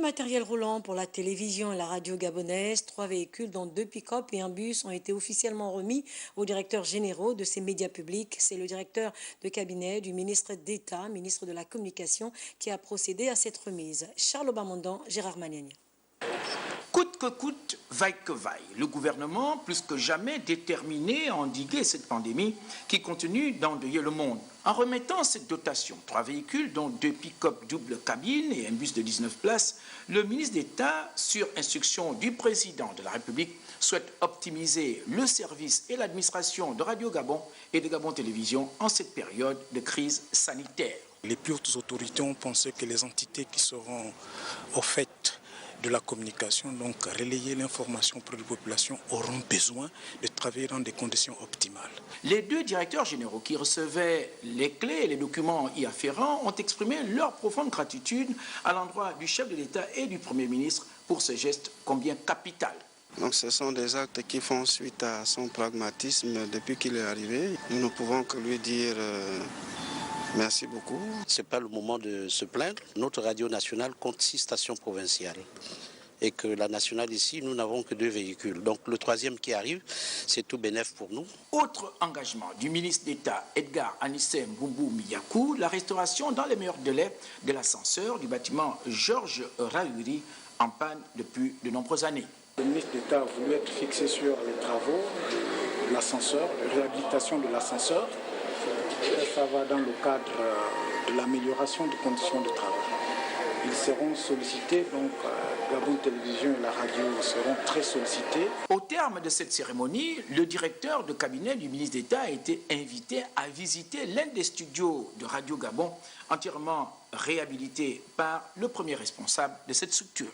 matériel roulant pour la télévision et la radio gabonaise. 3 véhicules, dont 2 pick-up et un bus, ont été officiellement remis aux directeurs généraux de ces médias publics. C'est le directeur de cabinet du ministre d'État, ministre de la Communication, qui a procédé à cette remise. Charles Obamondan, Gérard Maniani. Coûte que coûte, vaille que vaille, le gouvernement, plus que jamais déterminé à endiguer cette pandémie qui continue d'endeuiller le monde. En remettant cette dotation, 3 véhicules, dont 2 pick-up double cabine et un bus de 19 places, le ministre d'État, sur instruction du président de la République, souhaite optimiser le service et l'administration de Radio Gabon et de Gabon Télévision en cette période de crise sanitaire. Les plus hautes autorités ont pensé que les entités qui seront au fait de la communication, donc relayer l'information pour les populations, auront besoin de travailler dans des conditions optimales. Les 2 directeurs généraux qui recevaient les clés et les documents y afférents ont exprimé leur profonde gratitude à l'endroit du chef de l'État et du Premier ministre pour ce geste combien capital. Donc ce sont des actes qui font suite à son pragmatisme depuis qu'il est arrivé. Nous ne pouvons que lui dire merci beaucoup. Ce n'est pas le moment de se plaindre. Notre radio nationale compte 6 stations provinciales. Et que la nationale ici, nous n'avons que 2 véhicules. Donc le 3e qui arrive, c'est tout bénef pour nous. Autre engagement du ministre d'État Edgar Anissé Mboumbou Miyakou, la restauration dans les meilleurs délais de l'ascenseur du bâtiment Georges Rahuri en panne depuis de nombreuses années. Le ministre d'État a voulu être fixé sur les travaux de l'ascenseur, la réhabilitation de l'ascenseur. Ça va dans le cadre de l'amélioration des conditions de travail. Ils seront sollicités, donc Gabon Télévision et la radio seront très sollicités. Au terme de cette cérémonie, le directeur de cabinet du ministre d'État a été invité à visiter l'un des studios de Radio Gabon, entièrement réhabilité par le premier responsable de cette structure.